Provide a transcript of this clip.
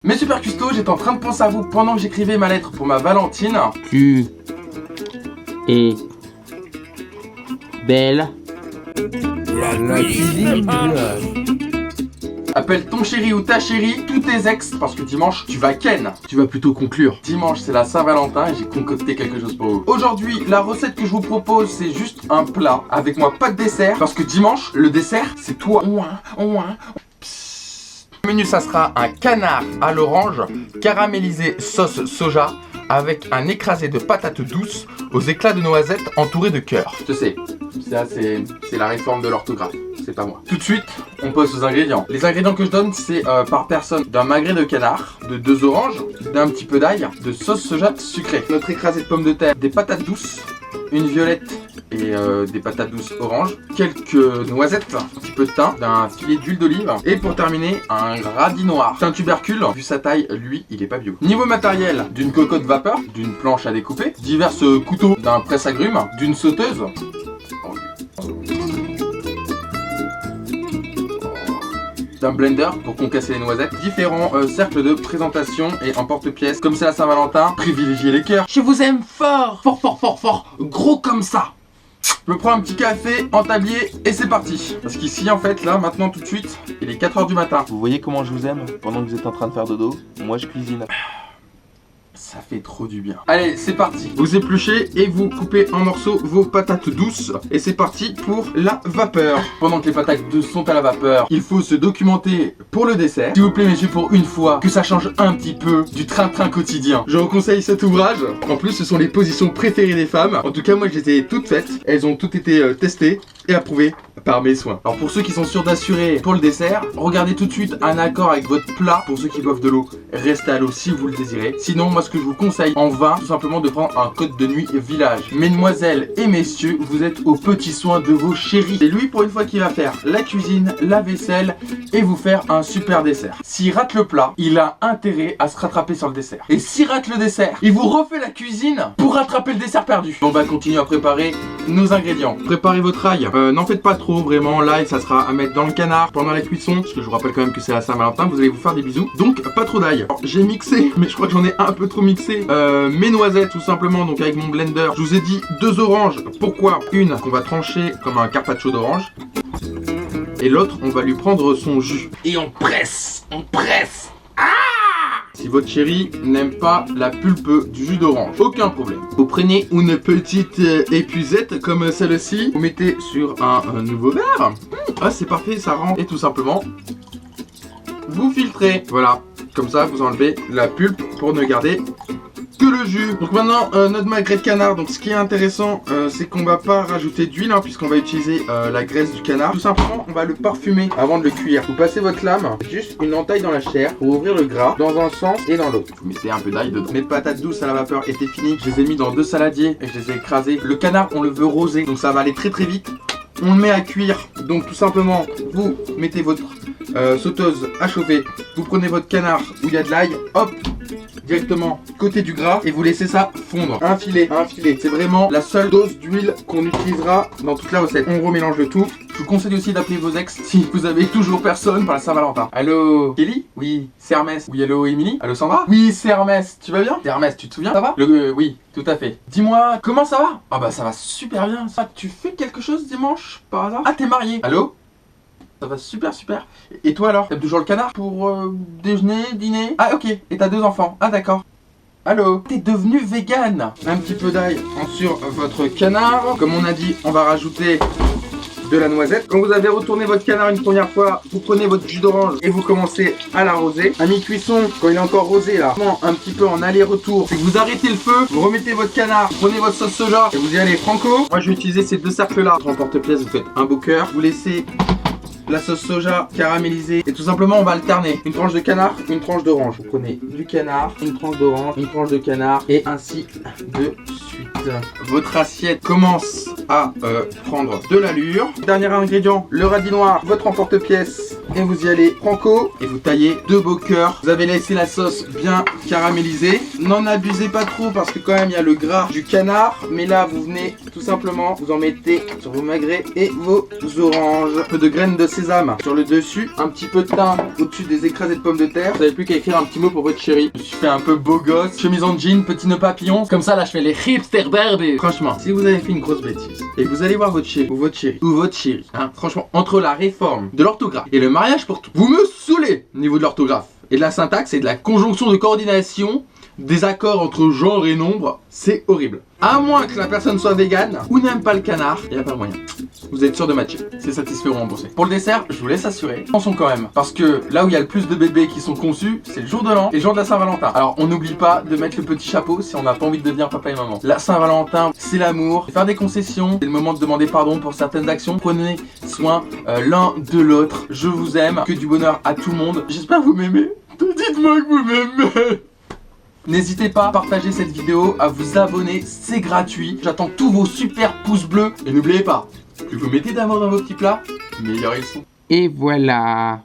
Mes super custos, j'étais en train de penser à vous pendant que j'écrivais ma lettre pour ma Valentine. Tu es belle. La cuisine. Appelle ton chéri ou ta chérie, tous tes ex, parce que dimanche, tu vas ken. Tu vas plutôt conclure. Dimanche, c'est la Saint-Valentin et j'ai concocté quelque chose pour vous. Aujourd'hui, la recette que je vous propose, c'est juste un plat. Avec moi, pas de dessert, parce que dimanche, le dessert, c'est toi. Le menu, ça sera un canard à l'orange, caramélisé sauce soja, avec un écrasé de patates douces aux éclats de noisettes entouré de cœur. Je sais, ça c'est la réforme de l'orthographe, c'est pas moi. Tout de suite, on passe aux ingrédients. Les ingrédients que je donne, c'est par personne d'un magret de canard, de 2 oranges, d'un petit peu d'ail, de sauce soja sucrée, notre écrasé de pommes de terre, des patates douces, une violette et des patates douces oranges, quelques noisettes, un petit peu de thym, d'un filet d'huile d'olive et pour terminer un radis noir. C'est un tubercule, vu sa taille, lui il est pas bio. Niveau matériel, d'une cocotte vapeur, d'une planche à découper, divers couteaux, d'un presse-agrumes, d'une sauteuse, d'un blender pour concasser les noisettes, différents cercles de présentation et en porte-pièce. Comme c'est la Saint-Valentin, privilégiez les cœurs. Je vous aime fort, fort, gros comme ça. Je me prends un petit café en tablier et c'est parti. Parce qu'ici en fait, là, maintenant tout de suite, il est 4 h du matin. Vous voyez comment je vous aime pendant que vous êtes en train de faire dodo? Moi je cuisine. Ça fait trop du bien. Allez, c'est parti. Vous épluchez et vous coupez en morceaux vos patates douces. Et c'est parti pour la vapeur. Pendant que les patates douces sont à la vapeur, il faut se documenter pour le dessert. S'il vous plaît, messieurs, pour une fois, que ça change un petit peu du train-train quotidien. Je vous conseille cet ouvrage. En plus, ce sont les positions préférées des femmes. En tout cas, moi, je les ai toutes faites. Elles ont toutes été testées et approuvées par mes soins. Alors pour ceux qui sont sûrs d'assurer pour le dessert, regardez tout de suite un accord avec votre plat. Pour ceux qui boivent de l'eau, restez à l'eau si vous le désirez. Sinon, moi ce que je vous conseille en vin, tout simplement de prendre un code de nuit village. Mesdemoiselles et messieurs, vous êtes aux petits soins de vos chéris. C'est lui pour une fois qui va faire la cuisine, la vaisselle et vous faire un super dessert. S'il rate le plat, il a intérêt à se rattraper sur le dessert. Et s'il rate le dessert, il vous refait la cuisine pour rattraper le dessert perdu. On va continuer à préparer nos ingrédients. Préparez votre ail. N'en faites pas trop, vraiment. L'ail, ça sera à mettre dans le canard pendant la cuisson. Parce que je vous rappelle quand même que c'est la Saint-Valentin. Vous allez vous faire des bisous. Donc, pas trop d'ail. J'ai mixé, mais je crois que j'en ai un peu trop mixé. Mes noisettes, tout simplement. Donc, avec mon blender. Je vous ai dit 2 oranges. Pourquoi? Une qu'on va trancher comme un carpaccio d'orange. Et l'autre, on va lui prendre son jus. Et on presse. On presse. Si votre chéri n'aime pas la pulpe du jus d'orange, aucun problème. Vous prenez une petite épuisette comme celle-ci, vous mettez sur un nouveau verre. Ah, c'est parfait, ça rentre. Et tout simplement, vous filtrez. Voilà, comme ça, vous enlevez la pulpe pour ne garder que le jus. Donc maintenant, notre magret de canard. Donc ce qui est intéressant, c'est qu'on va pas rajouter d'huile, puisqu'on va utiliser la graisse du canard. Tout simplement, on va le parfumer avant de le cuire. Vous passez votre lame, juste une entaille dans la chair pour ouvrir le gras dans un sens et dans l'autre. Vous mettez un peu d'ail dedans. Mes patates douces à la vapeur étaient finies. Je les ai mis dans 2 saladiers et je les ai écrasés. Le canard, on le veut rosé, donc ça va aller très vite. On le met à cuire. Donc tout simplement, vous mettez votre sauteuse à chauffer. Vous prenez votre canard où il y a de l'ail. Hop, directement côté du gras et vous laissez ça fondre. Un filet. C'est vraiment la seule dose d'huile qu'on utilisera dans toute la recette. On remélange le tout. Je vous conseille aussi d'appeler vos ex si vous avez toujours personne pour la Saint-Valentin. Allô Kelly? Oui, c'est Hermès. Oui, allô Émilie? Allô Sandra? Oui, c'est Hermès. Tu vas bien? C'est Hermès, tu te souviens? Ça va? Oui, tout à fait. Dis-moi, comment ça va? Ah bah ça va super bien. Ça, tu fais quelque chose dimanche par hasard? Ah, t'es marié? Allô? Ça va super. Et toi alors? T'aimes toujours le canard? Pour déjeuner, dîner? Ah ok, et t'as 2 enfants? Ah d'accord. Allô? T'es devenu vegan? Un petit peu d'ail sur votre canard. Comme on a dit, on va rajouter de la noisette. Quand vous avez retourné votre canard une première fois, vous prenez votre jus d'orange et vous commencez à l'arroser. À mi-cuisson, quand il est encore rosé là, un petit peu en aller-retour, c'est que vous arrêtez le feu, vous remettez votre canard, prenez votre sauce soja et vous y allez franco. Moi je vais utiliser ces 2 cercles là. En porte-pièce, vous faites un beau cœur, vous laissez la sauce soja caramélisée et tout simplement on va alterner une tranche de canard, une tranche d'orange. Vous prenez du canard, une tranche d'orange, une tranche de canard et ainsi de suite. Votre assiette commence à prendre de l'allure. Dernier ingrédient, le radis noir, votre emporte-pièce et vous y allez franco et vous taillez 2 beaux cœurs. Vous avez laissé la sauce bien caramélisée. N'en abusez pas trop parce que quand même il y a le gras du canard. Mais là vous venez tout simplement, vous en mettez sur vos magrets et vos oranges. Un peu de graines de sésame sur le dessus, un petit peu de thym au-dessus des écrasés de pommes de terre. Vous n'avez plus qu'à écrire un petit mot pour votre chérie. Je me suis fait un peu beau gosse, chemise en jean, petit nœud papillon. Comme ça là je fais les hipster barbus. Franchement, si vous avez fait une grosse bêtise et que vous allez voir votre chérie ou votre chérie, hein, franchement, entre la réforme de l'orthographe et le mariage pour tout, vous me saoulez au niveau de l'orthographe et de la syntaxe et de la conjonction de coordination des accords entre genre et nombre, c'est horrible. À moins que la personne soit végane ou n'aime pas le canard, il n'y a pas moyen. Vous êtes sûr de matcher, c'est satisfait ou remboursé. Pour le dessert, je vous laisse assurer. Attention quand même, parce que là où il y a le plus de bébés qui sont conçus, c'est le jour de l'an et le jour de la Saint-Valentin. Alors on n'oublie pas de mettre le petit chapeau si on n'a pas envie de devenir papa et maman. La Saint-Valentin, c'est l'amour, faire des concessions, c'est le moment de demander pardon pour certaines actions. Prenez soin l'un de l'autre. Je vous aime, que du bonheur à tout le monde. J'espère que vous m'aimez. Dites-moi que vous m'aimez. N'hésitez pas à partager cette vidéo, à vous abonner, c'est gratuit. J'attends tous vos super pouces bleus. Et n'oubliez pas, plus vous mettez d'amour dans vos petits plats, meilleurs ils sont. Et voilà.